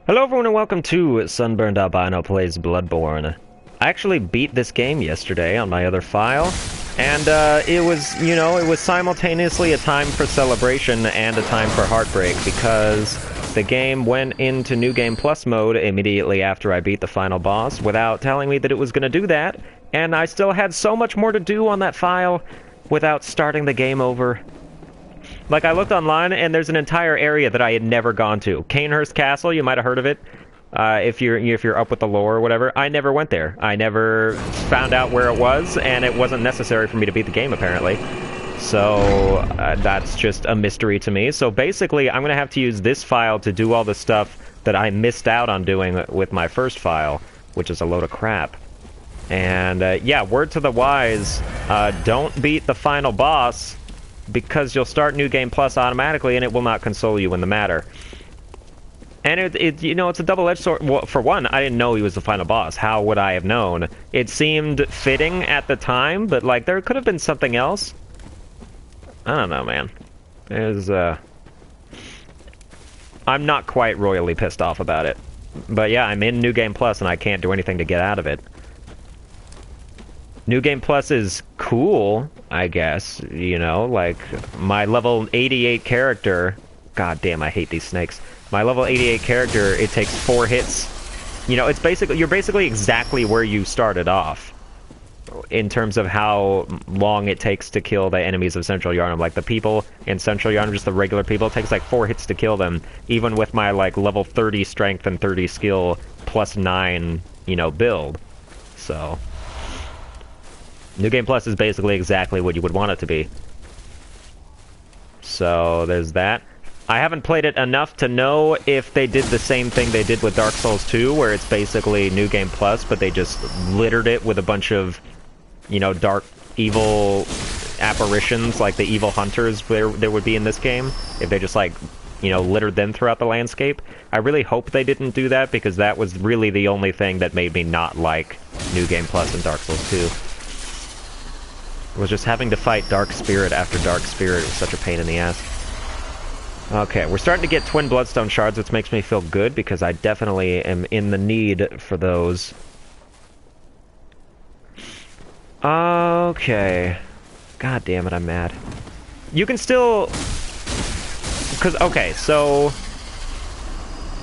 Hello everyone and welcome to Sunburned Albino Plays Bloodborne. I actually beat this game yesterday on my other file, and it was simultaneously a time for celebration and a time for heartbreak, because the game went into New Game Plus mode immediately after I beat the final boss without telling me that it was going to do that, and I still had so much more to do on that file without starting the game over. Like, I looked online, and there's an entire area that I had never gone to. Canehurst Castle, you might have heard of it, if you're up with the lore or whatever. I never went there. I never found out where it was, and it wasn't necessary for me to beat the game, apparently. So, that's just a mystery to me. So basically, I'm going to have to use this file to do all the stuff that I missed out on doing with my first file, which is a load of crap. And, yeah, word to the wise, don't beat the final boss, because you'll start New Game Plus automatically, and it will not console you in the matter. And it's a double-edged sword. Well, for one, I didn't know he was the final boss. How would I have known? It seemed fitting at the time, but, like, there could have been something else. I don't know, man. I'm not quite royally pissed off about it. But yeah, I'm in New Game Plus, and I can't do anything to get out of it. New Game Plus is cool, I guess, like, my level 88 character... God damn, I hate these snakes. My level 88 character, it takes 4 hits. It's basically... You're basically exactly where you started off, in terms of how long it takes to kill the enemies of Central Yharnam. Like, the people in Central Yharnam, just the regular people, it takes, like, 4 hits to kill them, even with my, like, level 30 strength and 30 skill, plus 9, build. So... New Game Plus is basically exactly what you would want it to be. So, there's that. I haven't played it enough to know if they did the same thing they did with Dark Souls 2, where it's basically New Game Plus, but they just littered it with a bunch of, dark, evil apparitions, like the evil hunters there would be in this game. If they just, like, littered them throughout the landscape. I really hope they didn't do that, because that was really the only thing that made me not like New Game Plus and Dark Souls 2. Was just having to fight Dark Spirit after Dark Spirit was such a pain in the ass. Okay, we're starting to get twin bloodstone shards, which makes me feel good, because I definitely am in the need for those. Okay. God damn it, I'm mad. You can still... Okay, so...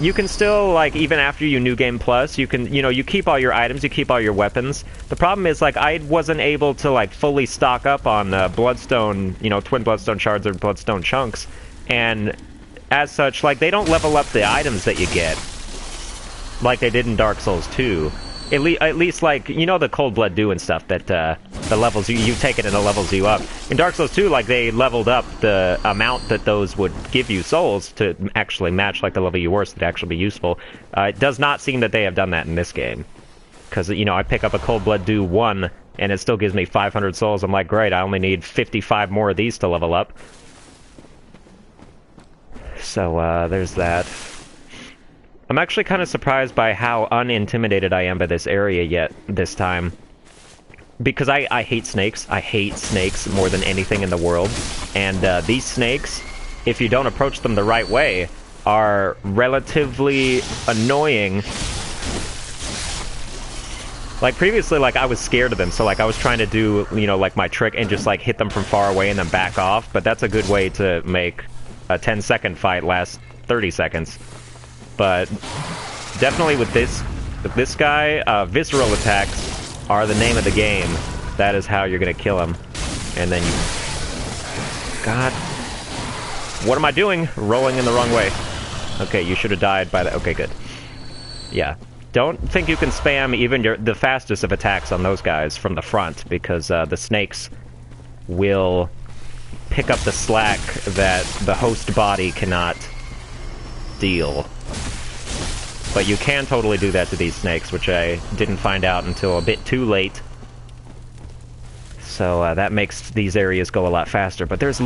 You can still, like, even after you New Game Plus, you can, you keep all your items, you keep all your weapons. The problem is, like, I wasn't able to, like, fully stock up on Bloodstone, twin Bloodstone shards or Bloodstone chunks. And, as such, like, they don't level up the items that you get, like they did in Dark Souls 2. At least, like, the Cold Blood Dew and stuff that, the levels, you take it and it levels you up. In Dark Souls 2, like, they leveled up the amount that those would give you souls to actually match, like, the level you were, so they'd actually be useful. It does not seem that they have done that in this game. Because, I pick up a Cold Blood Dew 1, and it still gives me 500 souls. I'm like, great, I only need 55 more of these to level up. So, there's that. I'm actually kind of surprised by how unintimidated I am by this area this time. Because I hate snakes. I hate snakes more than anything in the world. And these snakes, if you don't approach them the right way, are relatively annoying. Like, previously, like, I was scared of them, so, like, I was trying to do, like, my trick and just, like, hit them from far away and then back off. But that's a good way to make a 10-second fight last 30 seconds. But definitely with this guy, visceral attacks are the name of the game. That is how you're gonna kill him. And then you... God. What am I doing? Rolling in the wrong way. Okay, you should have died by that. Okay, good. Yeah. Don't think you can spam even the fastest of attacks on those guys from the front, because the snakes will pick up the slack that the host body cannot deal. But you can totally do that to these snakes, which I didn't find out until a bit too late. So that makes these areas go a lot faster. But there's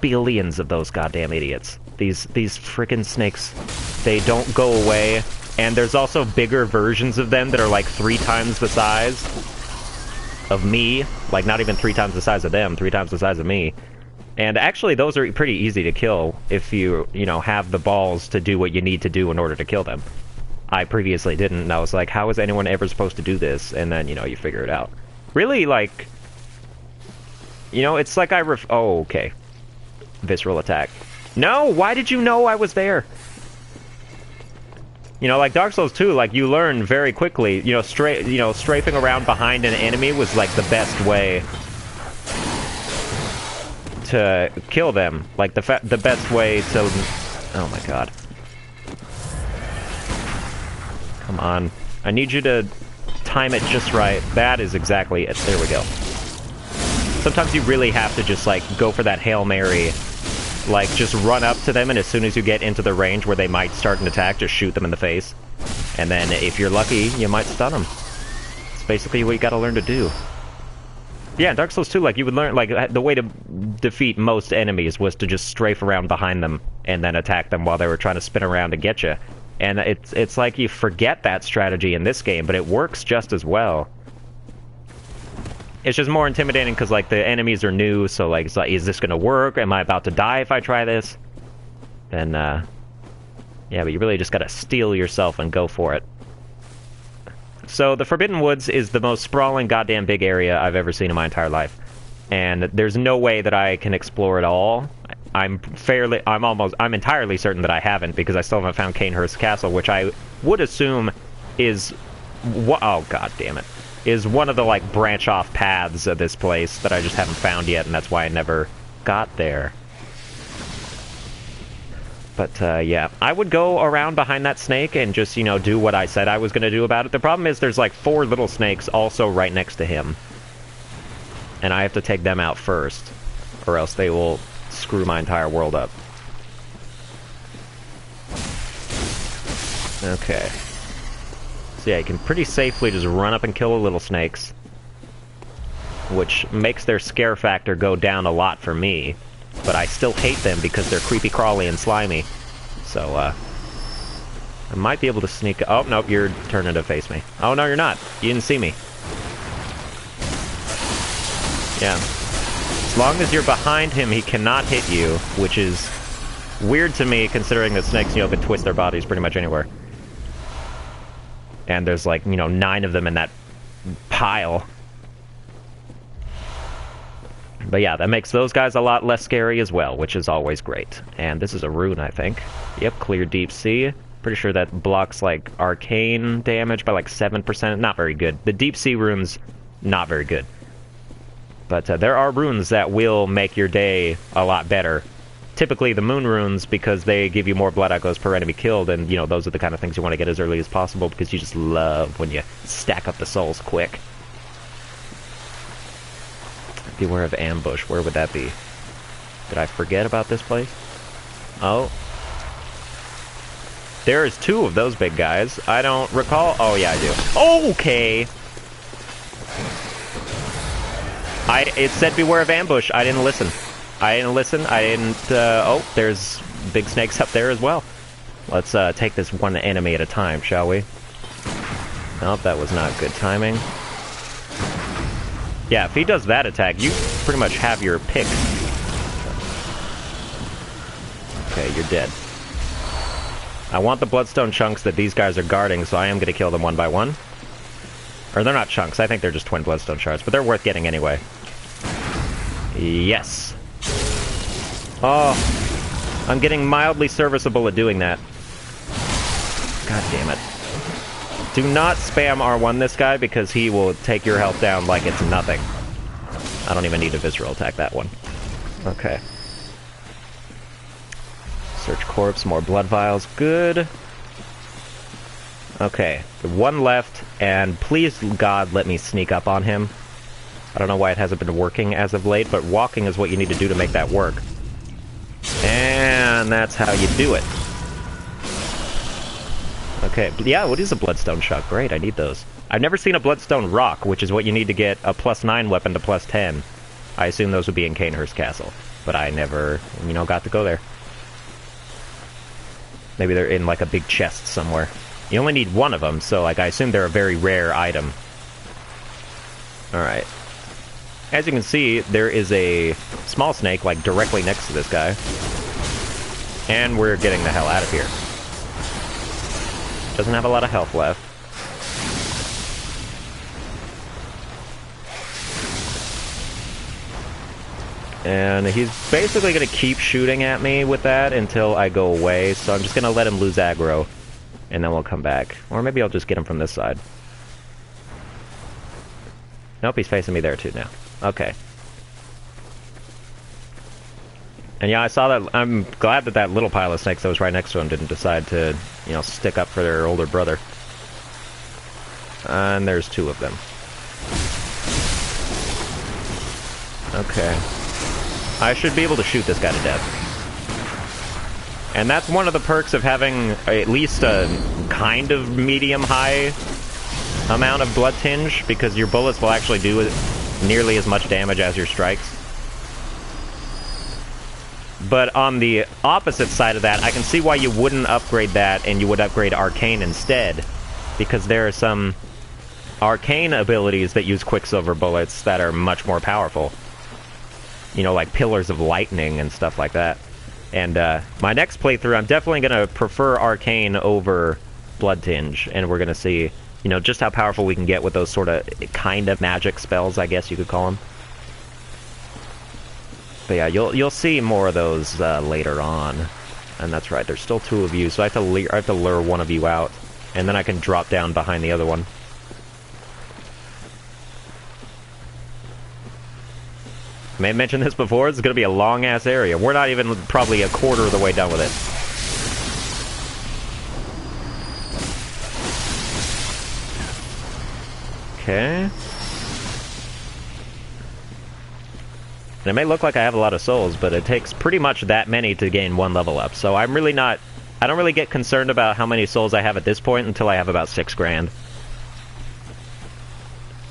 billions of those goddamn idiots. These frickin' snakes, they don't go away. And there's also bigger versions of them that are like 3 times the size of me. Like, not even 3 times the size of them, 3 times the size of me. And actually, those are pretty easy to kill if you know, have the balls to do what you need to do in order to kill them. I previously didn't, and I was like, how is anyone ever supposed to do this? And then, you know, you figure it out. Really, like, you know, it's like oh, okay. Visceral attack. No, why did you know I was there? You know, like Dark Souls 2, like, you learn very quickly, you know, strafing around behind an enemy was, like, the best way to kill them. Like, the best way to... Oh my god. Come on. I need you to time it just right. That is exactly it. There we go. Sometimes you really have to just, like, go for that Hail Mary. Like, just run up to them, and as soon as you get into the range where they might start an attack, just shoot them in the face. And then, if you're lucky, you might stun them. It's basically what you gotta learn to do. Yeah, in Dark Souls 2, like, you would learn, like, the way to defeat most enemies was to just strafe around behind them, and then attack them while they were trying to spin around to get you. And it's like you forget that strategy in this game, but it works just as well. It's just more intimidating because, like, the enemies are new, so, like, it's like, is this gonna work? Am I about to die if I try this? Then, yeah, but you really just gotta steel yourself and go for it. So, the Forbidden Woods is the most sprawling goddamn big area I've ever seen in my entire life. And there's no way that I can explore it all. I'm entirely certain that I haven't, because I still haven't found Canehurst Castle, which I would assume is... Oh, god damn it. Is one of the, like, branch-off paths of this place that I just haven't found yet, and that's why I never got there. But, yeah. I would go around behind that snake and just, you know, do what I said I was gonna do about it. The problem is there's, like, 4 little snakes also right next to him. And I have to take them out first, or else they will screw my entire world up. Okay. So yeah, you can pretty safely just run up and kill the little snakes, which makes their scare factor go down a lot for me, but I still hate them because they're creepy crawly and slimy. So, I might be able to sneak... Oh, nope, you're turning to face me. Oh, no, you're not. You didn't see me. Yeah. As long as you're behind him, he cannot hit you, which is weird to me, considering that snakes, you know, can twist their bodies pretty much anywhere. And there's, like, you know, 9 of them in that pile. But yeah, that makes those guys a lot less scary as well, which is always great. And this is a rune, I think. Yep, clear deep sea. Pretty sure that blocks, like, arcane damage by, like, 7%. Not very good. The deep sea runes, not very good. But there are runes that will make your day a lot better. Typically the moon runes, because they give you more blood echoes per enemy killed, and, you know, those are the kind of things you want to get as early as possible, because you just love when you stack up the souls quick. Beware of ambush. Where would that be? Did I forget about this place? Oh. There's 2 of those big guys. I don't recall... Oh, yeah, I do. Okay! It said beware of ambush. I didn't listen. I didn't, oh, there's big snakes up there as well. Let's, take this one enemy at a time, shall we? Nope, that was not good timing. Yeah, if he does that attack, you pretty much have your pick. Okay, you're dead. I want the bloodstone chunks that these guys are guarding, so I am gonna kill them one by one. Or they're not chunks, I think they're just twin bloodstone shards, but they're worth getting anyway. Yes. Oh, I'm getting mildly serviceable at doing that. God damn it. Do not spam R1 this guy, because he will take your health down like it's nothing. I don't even need to visceral attack that one. Okay. Search corpse, more blood vials, good. Okay, 1 left, and please, God, let me sneak up on him. I don't know why it hasn't been working as of late, but walking is what you need to do to make that work. And that's how you do it. Okay, yeah, what is a bloodstone shot? Great, I need those. I've never seen a bloodstone rock, which is what you need to get a +9 weapon to +10. I assume those would be in Canehurst Castle, but I never, you know, got to go there. Maybe they're in, like, a big chest somewhere. You only need 1 of them, so, like, I assume they're a very rare item. Alright. As you can see, there is a small snake, like, directly next to this guy. And we're getting the hell out of here. Doesn't have a lot of health left. And he's basically going to keep shooting at me with that until I go away, so I'm just going to let him lose aggro, and then we'll come back. Or maybe I'll just get him from this side. Nope, he's facing me there too now. Okay. And yeah, I saw that. I'm glad that that little pile of snakes that was right next to him didn't decide to, you know, stick up for their older brother. And there's two of them. Okay. I should be able to shoot this guy to death. And that's one of the perks of having at least a kind of medium-high amount of blood tinge, because your bullets will actually do nearly as much damage as your strikes. But on the opposite side of that, I can see why you wouldn't upgrade that and you would upgrade Arcane instead, because there are some Arcane abilities that use Quicksilver bullets that are much more powerful. You know, like Pillars of Lightning and stuff like that. And my next playthrough, I'm definitely going to prefer Arcane over Blood Tinge, and we're going to see, you know, just how powerful we can get with those sort of kind of magic spells, I guess you could call them. But yeah, you'll see more of those later on. And that's right, there's still two of you, so I have to lure one of you out, and then I can drop down behind the other one. I may have mentioned this before, it's going to be a long-ass area. We're not even probably a quarter of the way done with it. Okay. And it may look like I have a lot of souls, but it takes pretty much that many to gain one level up. So I'm really not... I don't really get concerned about how many souls I have at this point until I have about 6 grand.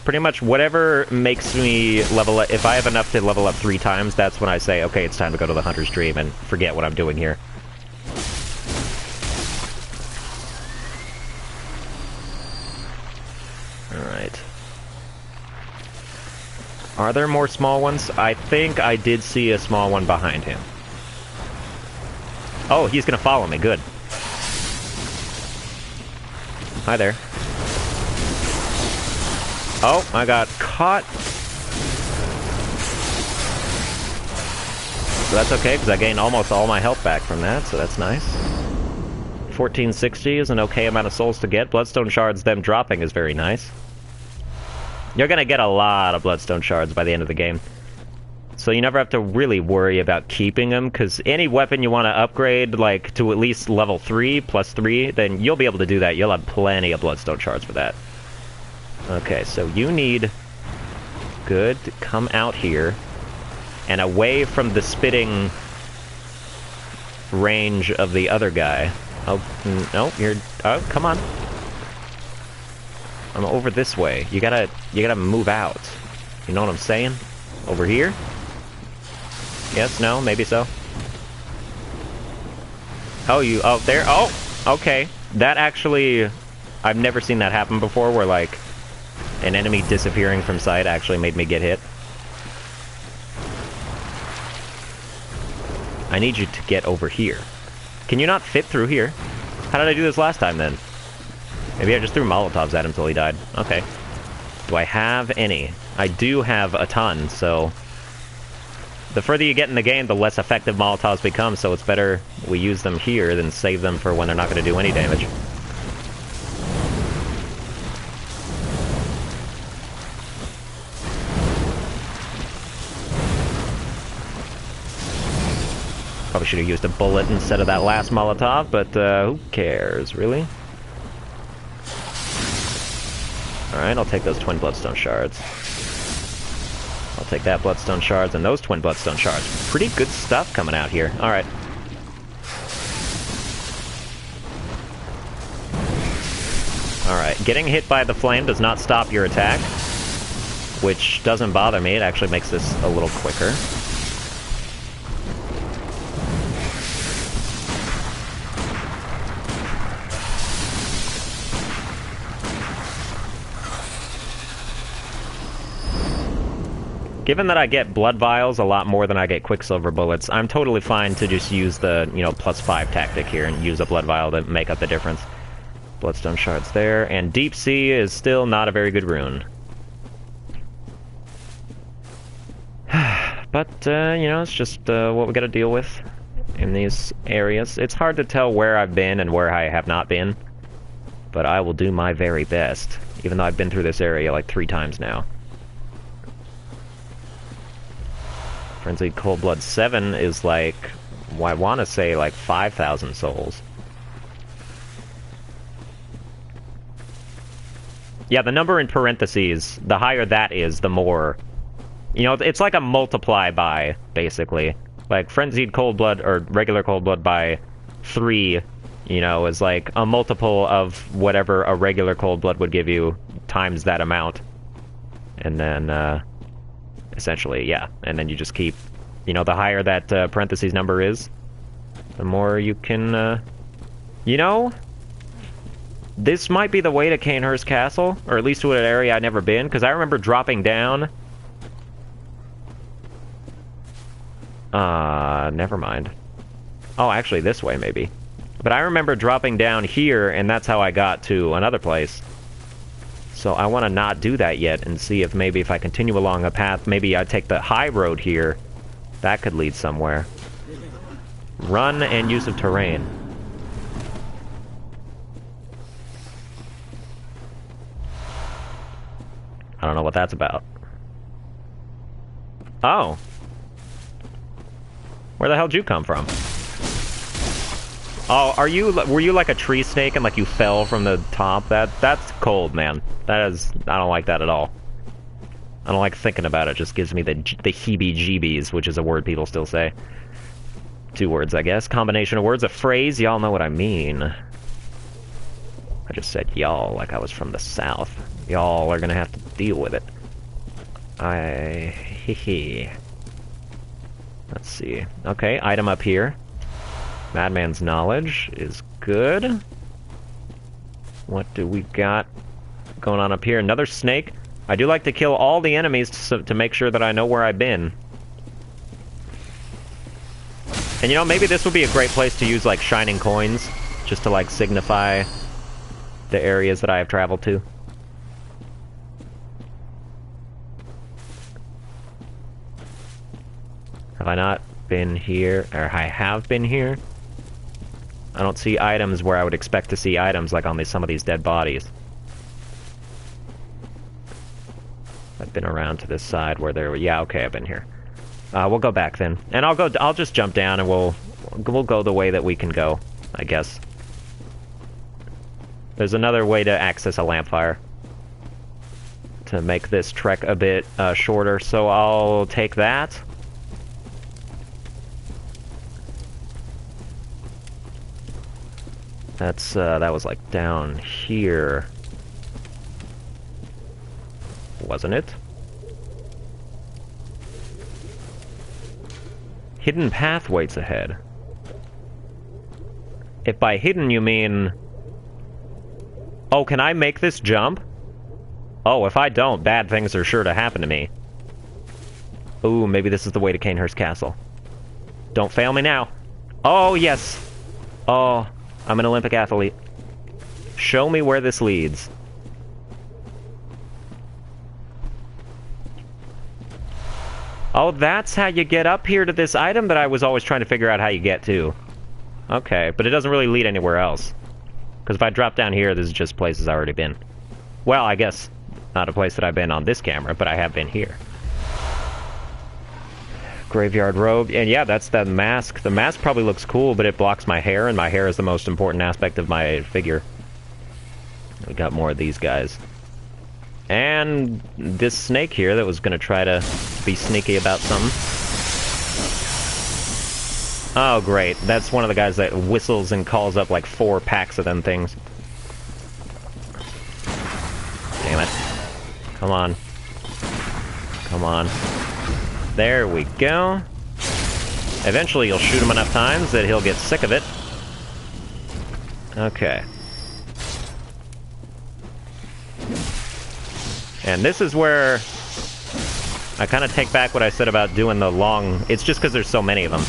Pretty much whatever makes me level up... If I have enough to level up 3 times, that's when I say, okay, it's time to go to the Hunter's Dream and forget what I'm doing here. Alright. Are there more small ones? I think I did see a small one behind him. Oh, he's gonna follow me. Good. Hi there. Oh, I got caught. So that's okay, because I gained almost all my health back from that, so that's nice. 1460 is an okay amount of souls to get. Bloodstone shards, them dropping, is very nice. You're gonna get a lot of Bloodstone shards by the end of the game. So you never have to really worry about keeping them, because any weapon you want to upgrade, like, to at least level 3, plus 3, then you'll be able to do that. You'll have plenty of Bloodstone shards for that. Okay, so you need... Good. To come out here. And away from the spitting range of the other guy. Oh, no, you're... Oh, come on. I'm over this way. You gotta move out. You know what I'm saying? Over here? Yes, no, maybe so. Oh, you... Oh, there... Oh! Okay. That actually... I've never seen that happen before, where, like, an enemy disappearing from sight actually made me get hit. I need you to get over here. Can you not fit through here? How did I do this last time, then? Maybe I just threw Molotovs at him till he died. Okay. Do I have any? I do have a ton, so... The further you get in the game, the less effective Molotovs become, so it's better we use them here than save them for when they're not going to do any damage. Probably should have used a bullet instead of that last Molotov, but who cares, really? Alright, I'll take those twin Bloodstone shards. I'll take that Bloodstone shards and those twin Bloodstone shards. Pretty good stuff coming out here. Alright. Alright, getting hit by the flame does not stop your attack, which doesn't bother me. It actually makes this a little quicker. Given that I get blood vials a lot more than I get quicksilver bullets, I'm totally fine to just use the, you know, +5 tactic here and use a blood vial to make up the difference. Bloodstone shards there, and Deep Sea is still not a very good rune. But, you know, it's just what we gotta deal with in these areas. It's hard to tell where I've been and where I have not been, but I will do my very best, even though I've been through this area like 3 times now. Frenzied Cold Blood 7 is like, well, I want to say like 5,000 souls. Yeah, the number in parentheses, the higher that is, the more... You know, it's like a multiply by, basically. Like, Frenzied Cold Blood, or regular Cold Blood by 3, you know, is like a multiple of whatever a regular Cold Blood would give you, times that amount. And then, essentially, yeah. And then you just keep, you know, the higher that parentheses number is, the more you can, you know, this might be the way to Cainhurst Castle, or at least to an area I've never been, because I remember dropping down. Never mind. Oh, actually, this way, maybe. But I remember dropping down here, and that's how I got to another place. So I want to not do that yet, and see if maybe if I continue along a path, maybe I take the high road here. That could lead somewhere. Run and use of terrain. I don't know what that's about. Oh. Where the hell did you come from? Oh, were you like a tree snake and like you fell from the top? That's cold, man. That is, I don't like that at all. I don't like thinking about it. It just gives me the heebie-jeebies, which is a word people still say. 2 words, I guess. Combination of words, a phrase, y'all know what I mean. I just said y'all like I was from the South. Y'all are gonna have to deal with it. Let's see. Okay, item up here. Madman's Knowledge is good. What do we got going on up here? Another snake. I do like to kill all the enemies to make sure that I know where I've been. And you know, maybe this would be a great place to use like shining coins, just to like signify the areas that I have traveled to. Have I not been here? Or I have been here? I don't see items where I would expect to see items, like on some of these dead bodies. I've been around to this side where there were... Yeah, okay, I've been here. We'll go back then. And I'll just jump down and we'll go the way that we can go, I guess. There's another way to access a lampfire to make this trek a bit shorter, so I'll take that. That's, that was like down here. Wasn't it? Hidden path waits ahead. If by hidden you mean... Oh, can I make this jump? Oh, if I don't, bad things are sure to happen to me. Ooh, maybe this is the way to Cainhurst Castle. Don't fail me now. Oh, yes. Oh, I'm an Olympic athlete. Show me where this leads. Oh, that's how you get up here to this item that I was always trying to figure out how you get to. Okay, but it doesn't really lead anywhere else. Because if I drop down here, this is just places I've already been. Well, I guess not a place that I've been on this camera, but I have been here. Graveyard robe, and yeah, that's the mask. The mask probably looks cool, but it blocks my hair, and my hair is the most important aspect of my figure. We got more of these guys. And this snake here that was going to try to be sneaky about something. Oh, great. That's one of the guys that whistles and calls up like 4 packs of them things. Damn it. Come on. Come on. There we go. Eventually you'll shoot him enough times that he'll get sick of it. Okay. And this is where I kind of take back what I said about doing the long... It's just because there's so many of them.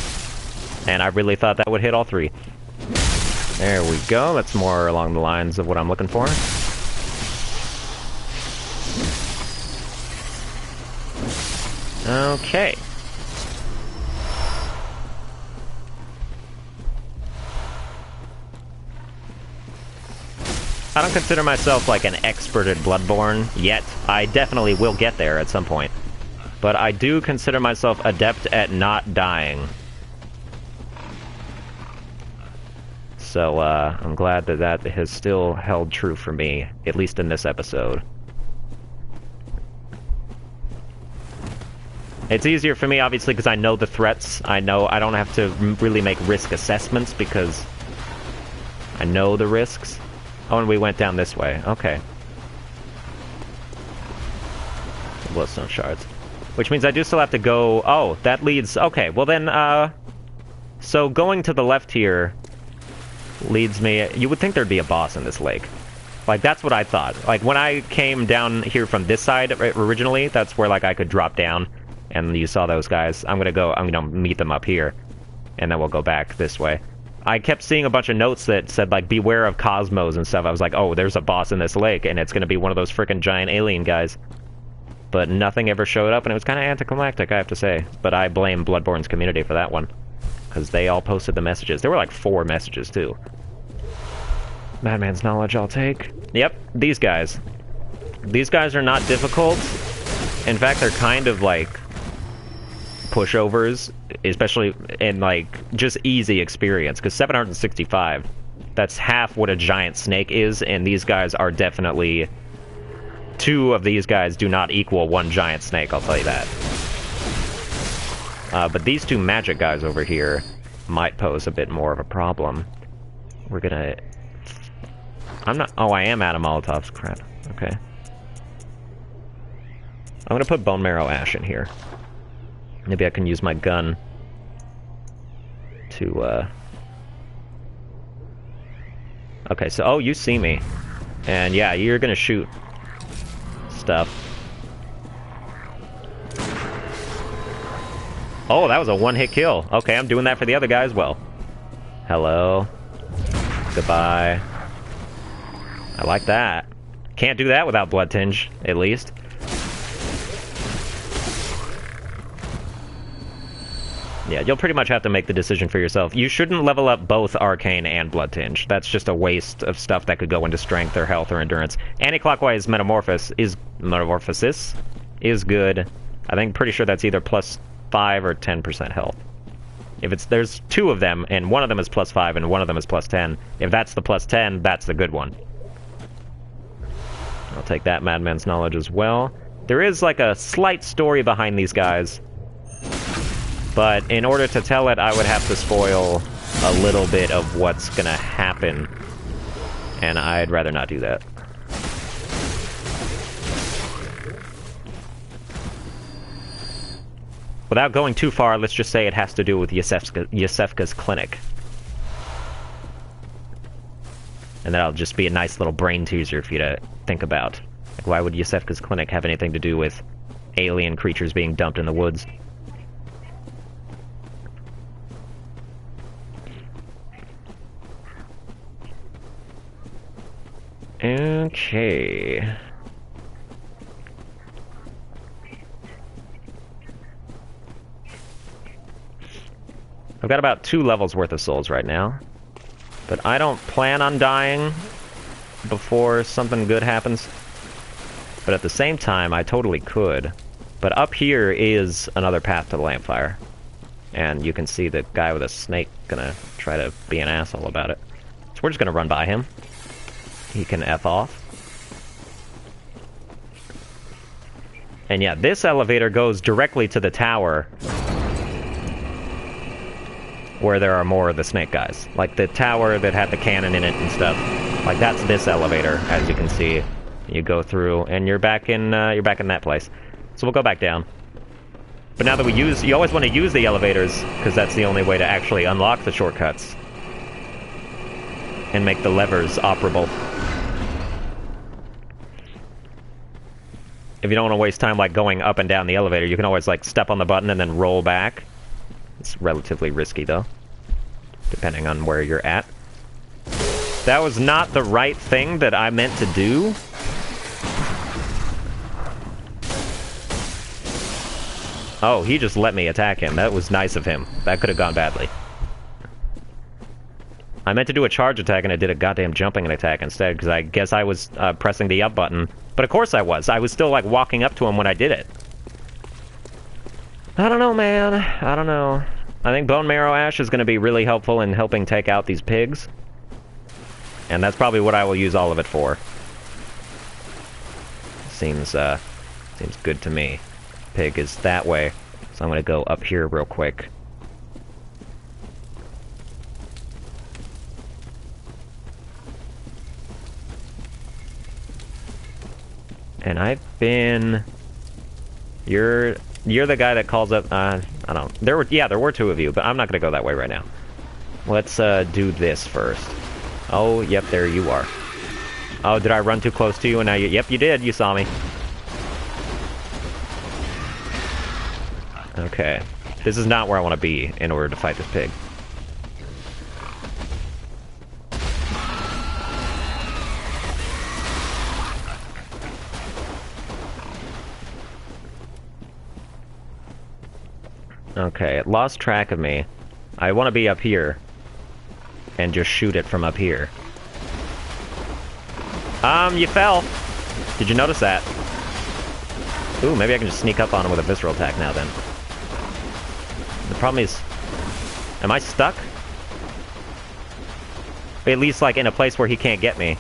And I really thought that would hit all three. There we go. That's more along the lines of what I'm looking for. Okay. I don't consider myself like an expert at Bloodborne yet. I definitely will get there at some point. But I do consider myself adept at not dying. So, I'm glad that that has still held true for me, at least in this episode. It's easier for me, obviously, because I know the threats. I know I don't have to really make risk assessments, because I know the risks. Oh, and we went down this way. Okay. Bloodstone shards. Which means I do still have to go... Oh, that leads... Okay, well then, so going to the left here leads me... You would think there'd be a boss in this lake. Like, that's what I thought. Like, when I came down here from this side originally, that's where, like, I could drop down. And you saw those guys. I'm gonna meet them up here. And then we'll go back this way. I kept seeing a bunch of notes that said, like, beware of cosmos and stuff. I was like, oh, there's a boss in this lake, and it's gonna be one of those frickin' giant alien guys. But nothing ever showed up, and it was kind of anticlimactic, I have to say. But I blame Bloodborne's community for that one. Because they all posted the messages. There were like 4 messages, too. Madman's knowledge I'll take. Yep, these guys. These guys are not difficult. In fact, they're kind of like pushovers, especially in like just easy experience, because 765, that's half what a giant snake is, and these guys are definitely... 2 of these guys do not equal 1 giant snake, I'll tell you that. But these 2 magic guys over here might pose a bit more of a problem. We're gonna... I'm not... Oh, I am out of Molotovs. Crap. Okay. I'm gonna put Bone Marrow Ash in here. Maybe I can use my gun to, Okay, so... Oh, you see me. And yeah, you're gonna shoot stuff. Oh, that was a one-hit kill. Okay, I'm doing that for the other guy as well. Hello. Goodbye. I like that. Can't do that without Blood Tinge, at least. Yeah, you'll pretty much have to make the decision for yourself. You shouldn't level up both Arcane and Blood Tinge. That's just a waste of stuff that could go into strength or health or endurance. Anti-clockwise Metamorphosis is good. I think pretty sure that's either plus 5 or 10% health. If it's there's 2 of them, and one of them is plus 5 and one of them is plus 10. If that's the plus 10, that's the good one. I'll take that Madman's knowledge as well. There is like a slight story behind these guys. But in order to tell it, I would have to spoil a little bit of what's gonna happen. And I'd rather not do that. Without going too far, let's just say it has to do with Yosefka's clinic. And that'll just be a nice little brain teaser for you to think about. Like, why would Yosefka's clinic have anything to do with alien creatures being dumped in the woods? Okay. I've got about 2 levels worth of souls right now. But I don't plan on dying before something good happens. But at the same time, I totally could. But up here is another path to the Lampfire. And you can see the guy with a snake gonna try to be an asshole about it. So we're just gonna run by him. He can F off. And yeah, this elevator goes directly to the tower where there are more of the snake guys. Like the tower that had the cannon in it and stuff. Like that's this elevator, as you can see. You go through and you're back in that place. So we'll go back down. But now that you always want to use the elevators because that's the only way to actually unlock the shortcuts and make the levers operable. if you don't want to waste time like going up and down the elevator, you can always like step on the button and then roll back. It's relatively risky though, depending on where you're at. That was not the right thing that I meant to do. Oh, he just let me attack him. That was nice of him. That could have gone badly. I meant to do a charge attack and I did a goddamn jumping attack instead, because I guess I was pressing the up button. But of course I was. I was still like walking up to him when I did it. I don't know, man. I don't know. I think Bone Marrow Ash is going to be really helpful in helping take out these pigs. And that's probably what I will use all of it for. Seems good to me. Pig is that way. So I'm going to go up here real quick. And I've been... You're the guy that calls up... I don't... There were two of you, but I'm not going to go that way right now. Let's do this first. Oh, yep, there you are. Oh, did I run too close to you and now you... Yep, you did. You saw me. Okay. This is not where I want to be in order to fight this pig. Okay, it lost track of me. I want to be up here. And just shoot it from up here. You fell! Did you notice that? Ooh, maybe I can just sneak up on him with a visceral attack now then. The problem is... Am I stuck? At least, like, in a place where he can't get me.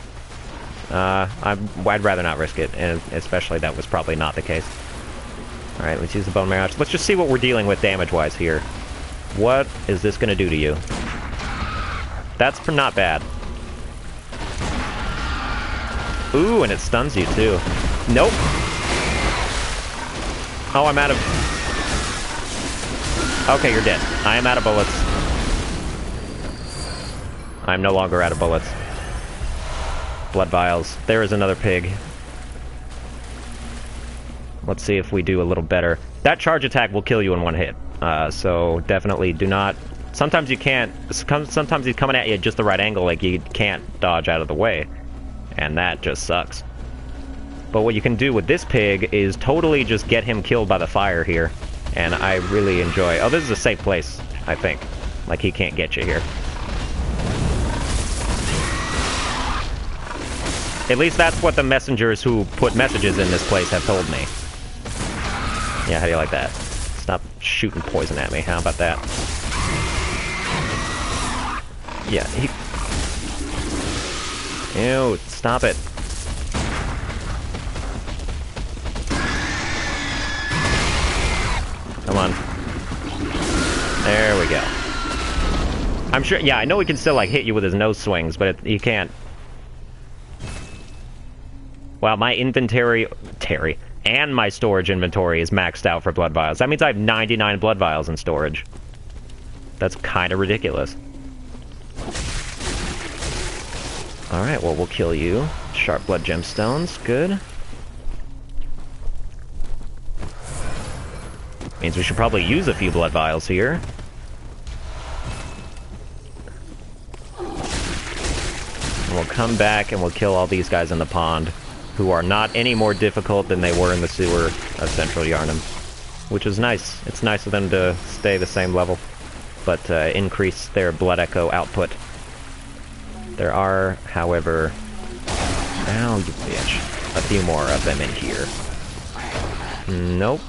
I'd rather not risk it, and especially that was probably not the case. Alright, let's use the Bone Marrow. Let's just see what we're dealing with damage-wise here. What is this gonna do to you? That's not bad. Ooh, and it stuns you, too. Nope. Oh, I'm out of... Okay, you're dead. I am out of bullets. I'm no longer out of bullets. Blood vials. There is another pig. Let's see if we do a little better. That charge attack will kill you in one hit. So definitely do not... Sometimes you can't... Sometimes he's coming at you at just the right angle, like you can't dodge out of the way. And that just sucks. But what you can do with this pig is totally just get him killed by the fire here. And I really enjoy... Oh, this is a safe place, I think. Like, he can't get you here. At least that's what the messengers who put messages in this place have told me. Yeah, how do you like that? Stop shooting poison at me. How about that? Yeah, he... Ew, stop it. Come on. There we go. I'm sure... Yeah, I know he can still, like, hit you with his nose swings, but he can't... Wow, my inventory... And my storage inventory is maxed out for blood vials. That means I have 99 blood vials in storage. That's kind of ridiculous. Alright, well, we'll kill you. Sharp blood gemstones. Good. Means we should probably use a few blood vials here. And we'll come back and we'll kill all these guys in the pond, who are not any more difficult than they were in the sewer of Central Yarnum. Which is nice. It's nice of them to stay the same level, but increase their blood echo output. There are, however... Oh, you bitch. A few more of them in here. Nope.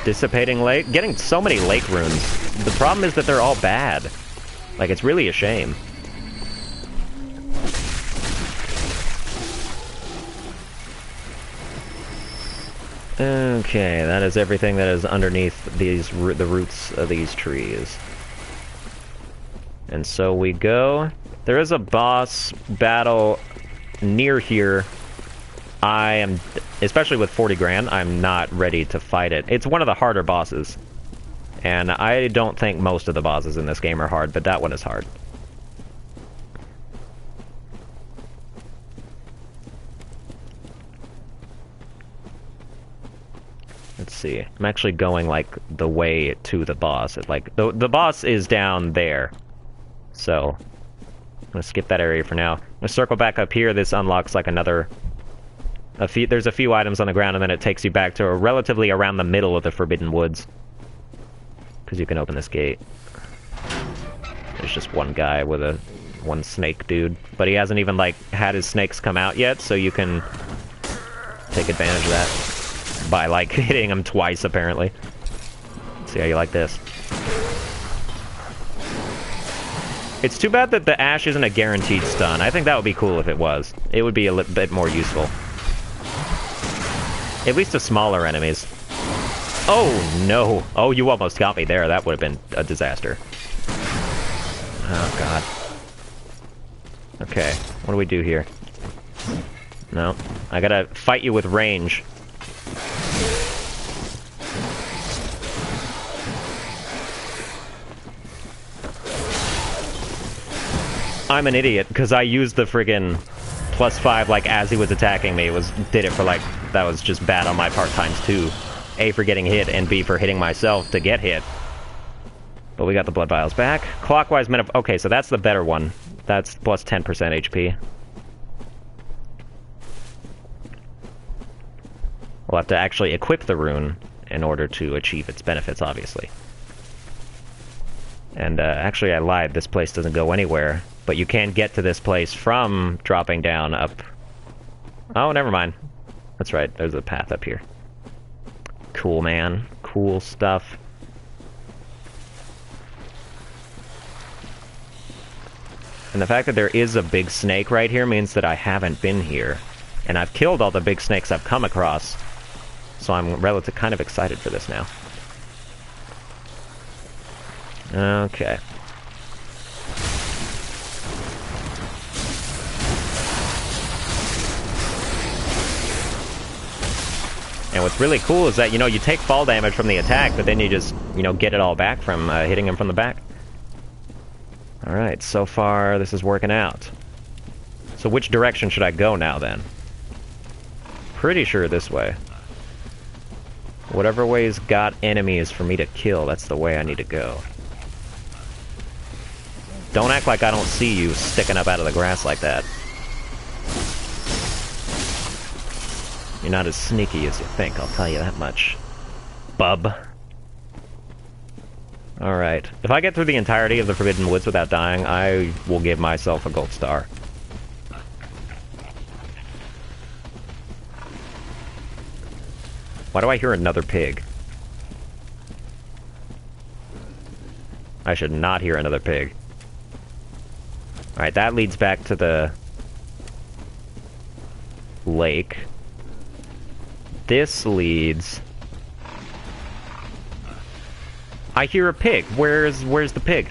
Dissipating Lake? Getting so many lake runes. The problem is that they're all bad. Like, it's really a shame. Okay, that is everything that is underneath the roots of these trees. And so we go. There is a boss battle near here. I am, especially with 40 grand, I'm not ready to fight it. It's one of the harder bosses. And I don't think most of the bosses in this game are hard, but that one is hard. see. I'm actually going, like, the way to the boss. Like, the boss is down there. So, I'm gonna skip that area for now. I'm gonna circle back up here. This unlocks, like, there's a few items on the ground, and then it takes you back to relatively around the middle of the Forbidden Woods. Because you can open this gate. There's just one guy with one snake dude. But he hasn't even, like, had his snakes come out yet, so you can take advantage of that. By, like, hitting him twice, apparently. Let's see how you like this. It's too bad that the Ash isn't a guaranteed stun. I think that would be cool if it was. It would be a little bit more useful. At least to smaller enemies. Oh, no. Oh, you almost got me there. That would have been a disaster. Oh, God. Okay, what do we do here? No. I gotta fight you with range. I'm an idiot, because I used the friggin' +5, like, as he was attacking me. Did it for, like, that was just bad on my part times 2. A, for getting hit, and B, for hitting myself to get hit. But we got the blood vials back. Clockwise okay, so that's the better one. That's plus 10% HP. We'll have to actually equip the rune in order to achieve its benefits, obviously. And, actually, I lied. This place doesn't go anywhere. But you can get to this place from dropping down up... Oh, never mind. That's right. There's a path up here. Cool, man. Cool stuff. And the fact that there is a big snake right here means that I haven't been here. And I've killed all the big snakes I've come across. So I'm kind of excited for this now. Okay. And what's really cool is that, you know, you take fall damage from the attack, but then you just, you know, get it all back from hitting him from the back. Alright, so far this is working out. So which direction should I go now, then? Pretty sure this way. Whatever way's got enemies for me to kill, that's the way I need to go. Don't act like I don't see you sticking up out of the grass like that. You're not as sneaky as you think, I'll tell you that much. Bub. Alright. If I get through the entirety of the Forbidden Woods without dying, I will give myself a gold star. Why do I hear another pig? I should not hear another pig. Alright, that leads back to the lake. This leads... I hear a pig. Where's the pig?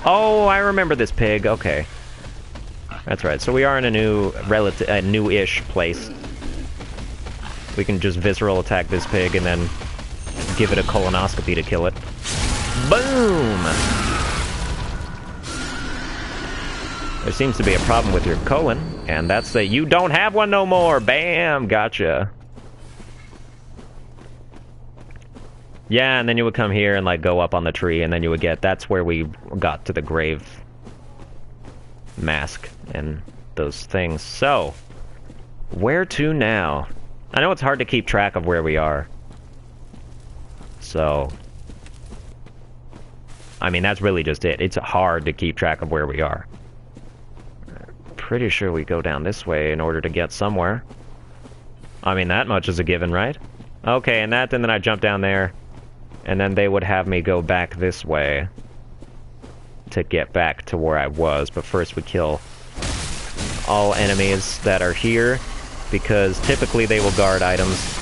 Oh, I remember this pig. Okay. That's right. So we are in a new-ish place. We can just visceral attack this pig and then give it a colonoscopy to kill it. Boom! There seems to be a problem with your colon, and that's that you don't have one no more! Bam! Gotcha. Yeah, and then you would come here and, like, go up on the tree, and then you would get... That's where we got to the grave mask and those things. So, where to now? I know it's hard to keep track of where we are. So... I mean, that's really just it. It's hard to keep track of where we are. Pretty sure we go down this way in order to get somewhere. I mean, that much is a given, right? Okay, and then I jump down there. And then they would have me go back this way to get back to where I was. But first we kill all enemies that are here, because typically they will guard items.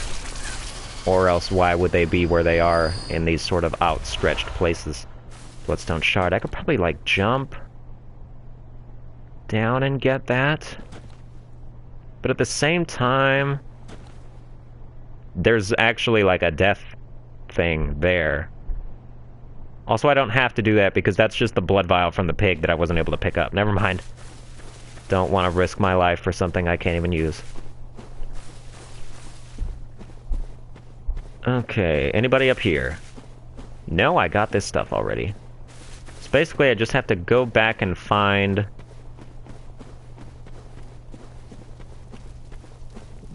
Or else why would they be where they are in these sort of outstretched places? Bloodstone shard. I could probably, like, jump down and get that. But at the same time, there's actually, like, a death thing there. Also, I don't have to do that because that's just the blood vial from the pig that I wasn't able to pick up. Never mind. Don't want to risk my life for something I can't even use. Okay, anybody up here? No, I got this stuff already. So basically, I just have to go back and find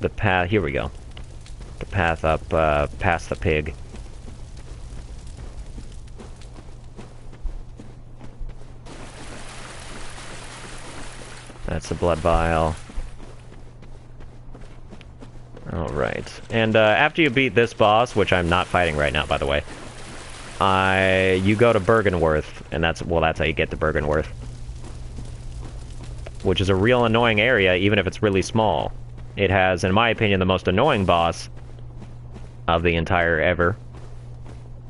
the path. Here we go. The path up past the pig. That's the blood vial. Alright. And after you beat this boss, which I'm not fighting right now, by the way, you go to Bergenworth, and that's how you get to Bergenworth. Which is a real annoying area, even if it's really small. It has, in my opinion, the most annoying boss of the entire ever.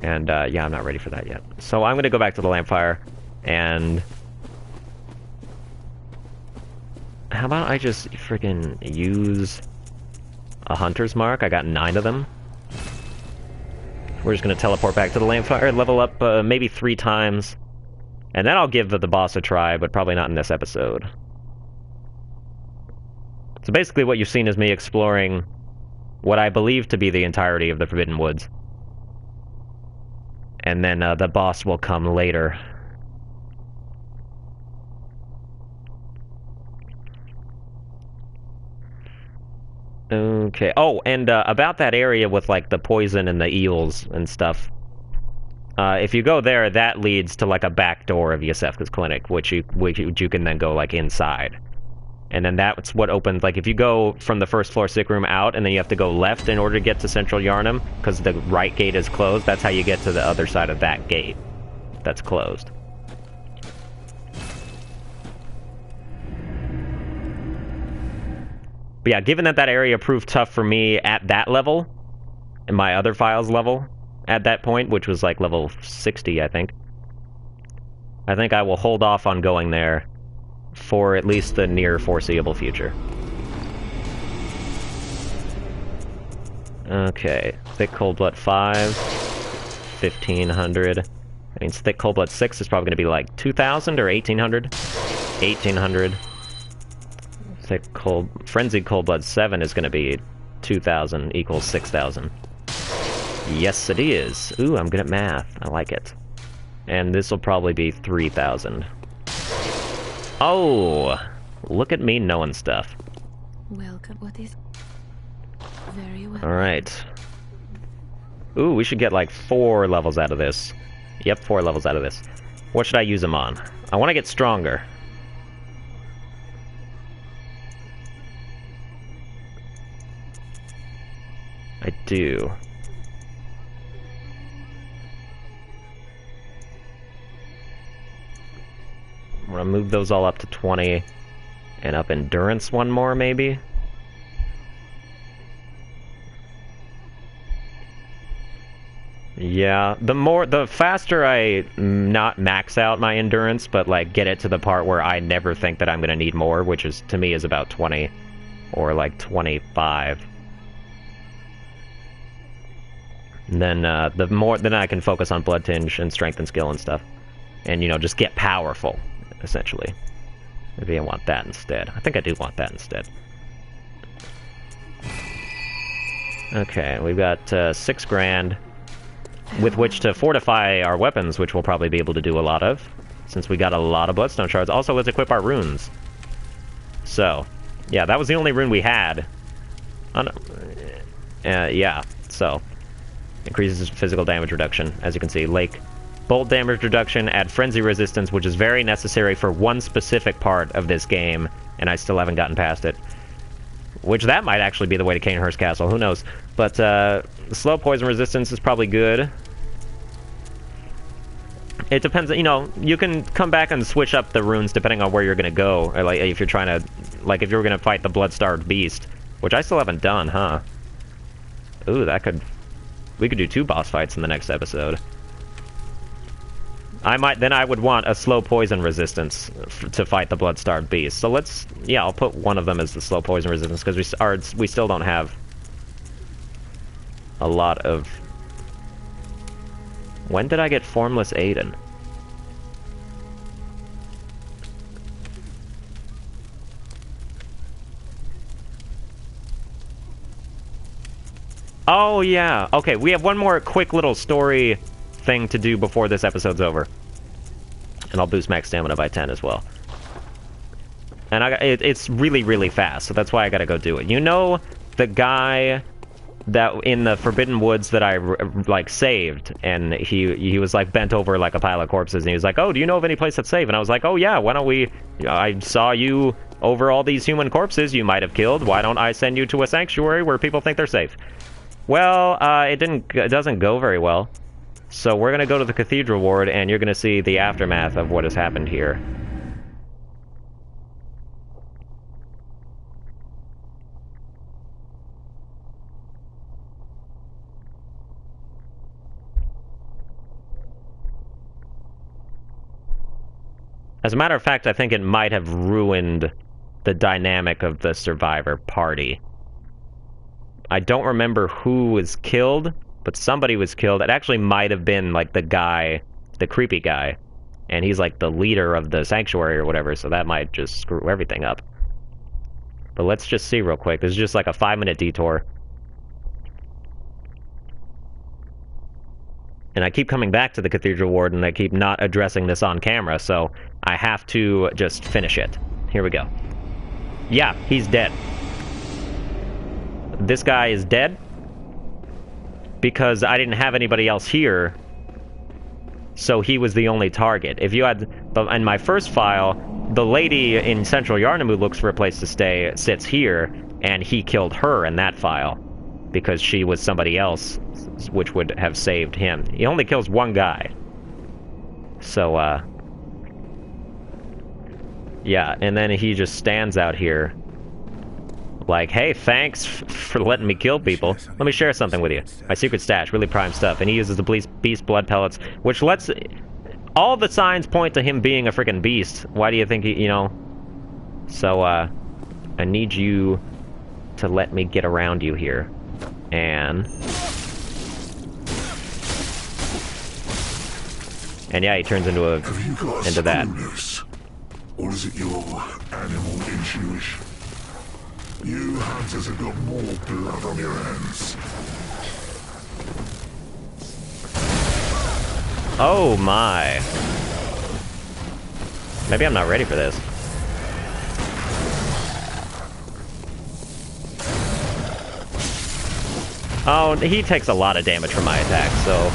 And, yeah, I'm not ready for that yet. So I'm gonna go back to the Lampfire, and... how about I just friggin' use a Hunter's Mark? I got 9 of them. We're just gonna teleport back to the Lampfire, level up maybe 3 times. And then I'll give the boss a try, but probably not in this episode. So basically what you've seen is me exploring what I believe to be the entirety of the Forbidden Woods. And then the boss will come later. Okay. Oh, and about that area with, like, the poison and the eels and stuff. If you go there, that leads to, like, a back door of Yosefka's clinic, which you can then go, like, inside. And then that's what opens, like, if you go from the first floor sick room out, and then you have to go left in order to get to Central Yarnum, because the right gate is closed, that's how you get to the other side of that gate that's closed. But yeah, given that that area proved tough for me at that level, and my other files level at that point, which was like level 60, I think I will hold off on going there for at least the near foreseeable future. Okay, Thick Cold Blood 5, 1500. That means Thick Cold Blood 6 is probably going to be like 2000 or 1800? 1800. Frenzied Cold Blood 7 is going to be 2,000 equals 6,000. Yes, it is. Ooh, I'm good at math. I like it. And this will probably be 3,000. Oh! Look at me knowing stuff. Welcome. What is... very well. Alright. Ooh, we should get like 4 levels out of this. Yep, 4 levels out of this. What should I use them on? I want to get stronger. I do. I'm gonna move those all up to 20, and up endurance one more, maybe? Yeah, the faster I not max out my endurance, but like get it to the part where I never think that I'm gonna need more, which is, to me, is about 20, or like 25. And then then I can focus on blood tinge and strength and skill and stuff. And, you know, just get powerful, essentially. Maybe I want that instead. I think I do want that instead. Okay, we've got 6 grand with which to fortify our weapons, which we'll probably be able to do a lot of, since we got a lot of bloodstone shards. Also, let's equip our runes. So, yeah, that was the only rune we had. Yeah, so... increases physical damage reduction, as you can see. Lake, bolt damage reduction, add frenzy resistance, which is very necessary for one specific part of this game, and I still haven't gotten past it. Which, that might actually be the way to Cainhurst Castle, who knows. But, slow poison resistance is probably good. It depends, you know, you can come back and switch up the runes depending on where you're gonna go. Or, like, if you're trying to, like, if you were gonna fight the Blood-Starved Beast, which I still haven't done, huh? Ooh, that could... we could do 2 boss fights in the next episode. Then I would want a slow poison resistance to fight the Blood-Starved Beast. So let's, yeah, I'll put one of them as the slow poison resistance, because we still don't have a lot of... when did I get Formless Aiden? Oh, yeah. Okay, we have one more quick little story thing to do before this episode's over. And I'll boost max stamina by 10 as well. And it's really, really fast, so that's why I gotta go do it. You know the guy that in the Forbidden Woods that I, like, saved, and he was, like, bent over like a pile of corpses, and he was like, oh, do you know of any place that's safe? And I was like, oh, yeah, why don't we... I saw you over all these human corpses you might have killed. Why don't I send you to a sanctuary where people think they're safe? Well, it doesn't go very well. So we're gonna go to the Cathedral Ward, and you're gonna see the aftermath of what has happened here. As a matter of fact, I think it might have ruined the dynamic of the survivor party. I don't remember who was killed, but somebody was killed. It actually might have been, like, the guy, the creepy guy. And he's, like, the leader of the sanctuary or whatever, so that might just screw everything up. But let's just see real quick. This is just, like, a 5-minute detour. And I keep coming back to the Cathedral Ward, and I keep not addressing this on camera, so I have to just finish it. Here we go. Yeah, he's dead. This guy is dead because I didn't have anybody else here, so he was the only target. If you had... In my first file, the lady in Central Yarnamoo looks for a place to stay, sits here, and he killed her in that file because she was somebody else, which would have saved him. He only kills one guy. So, yeah, and then he just stands out here like, hey, thanks for letting me kill people. Let me share something with you. My secret stash, really prime stuff. And he uses the beast blood pellets, which lets... All the signs point to him being a freaking beast. Why do you think he, you know... So, I need you to let me get around you here. And yeah, he turns into that. Or is it your animal intuition? You hunters have got more blood on your hands. Oh my. Maybe I'm not ready for this. Oh, he takes a lot of damage from my attack, so...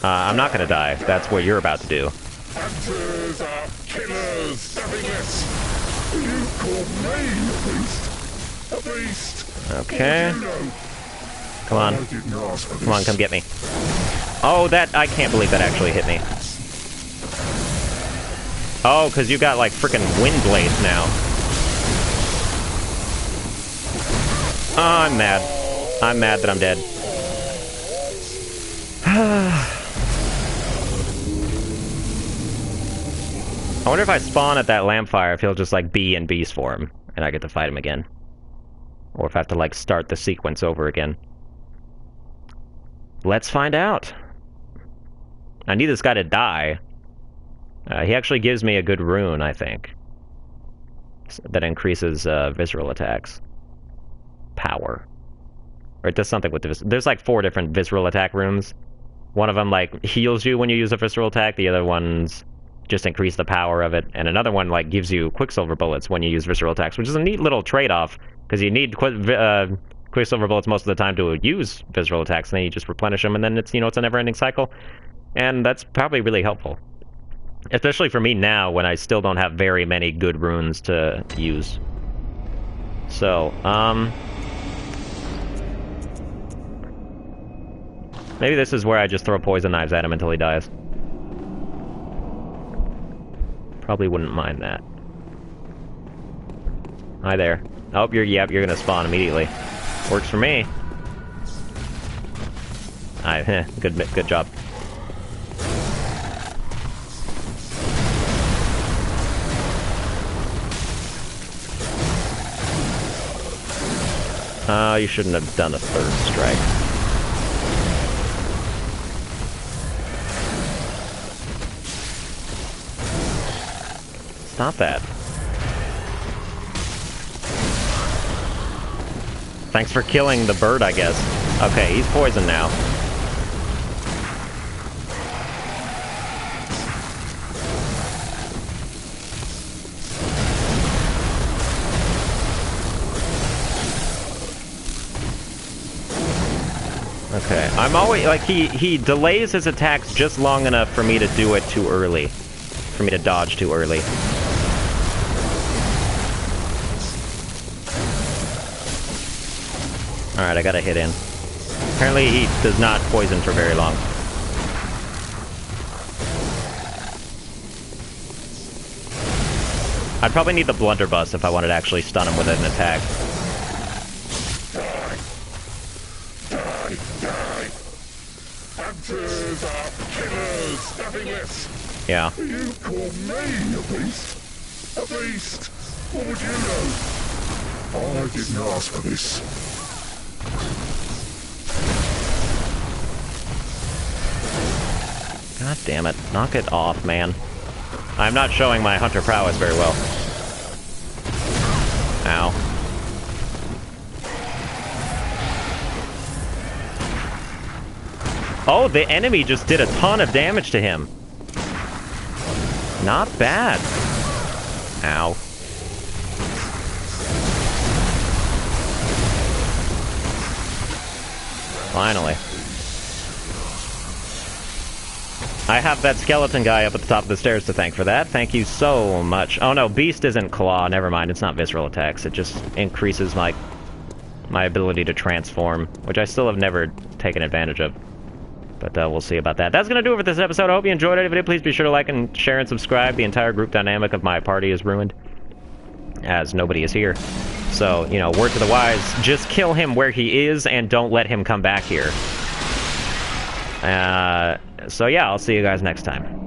I'm not gonna die. That's what you're about to do. Hunters are killers, nothing less. You call me a beast? A beast? Okay. Come on. I didn't ask for this. Come on, come get me. Oh, that... I can't believe that actually hit me. Oh, because you got, like, frickin' wind blades now. Oh, I'm mad. I'm mad that I'm dead. I wonder if I spawn at that lampfire, if he'll just, like, be in beast form, and I get to fight him again. Or if I have to, like, start the sequence over again. Let's find out. I need this guy to die. He actually gives me a good rune, I think. That increases visceral attacks. Power. Or it does something with the... There's like 4 different visceral attack runes. One of them, like, heals you when you use a visceral attack. The other ones just increase the power of it. And another one, like, gives you quicksilver bullets when you use visceral attacks, which is a neat little trade-off. Because you need quicksilver bullets most of the time to use visceral attacks, and then you just replenish them, and then it's, you know, it's a never-ending cycle. And that's probably really helpful. Especially for me now, when I still don't have very many good runes to use. So, maybe this is where I just throw poison knives at him until he dies. Probably wouldn't mind that. Hi there. Oh, you're gonna spawn immediately. Works for me. Good job. Oh, you shouldn't have done a third strike. Stop that. Thanks for killing the bird, I guess. Okay, he's poisoned now. Okay, I'm always, like, he delays his attacks just long enough for me to do it too early. For me to dodge too early. Alright, I got a hit in. Apparently he does not poison for very long. I'd probably need the blunderbuss if I wanted to actually stun him with an attack. Hunters are killers, nothing less. Yeah. You call me a beast? A beast? What would you know? I didn't ask for this. God damn it. Knock it off, man. I'm not showing my hunter prowess very well. Ow. Oh, the enemy just did a ton of damage to him. Not bad. Ow. Finally. I have that skeleton guy up at the top of the stairs to thank for that. Thank you so much. Oh no, Beast isn't Claw. Never mind. It's not Visceral Attacks. It just increases my ability to transform, which I still have never taken advantage of. But we'll see about that. That's going to do it for this episode. I hope you enjoyed it. If you did, please be sure to like and share and subscribe. The entire group dynamic of my party is ruined, as nobody is here. So, you know, word to the wise, just kill him where he is and don't let him come back here. So yeah, I'll see you guys next time.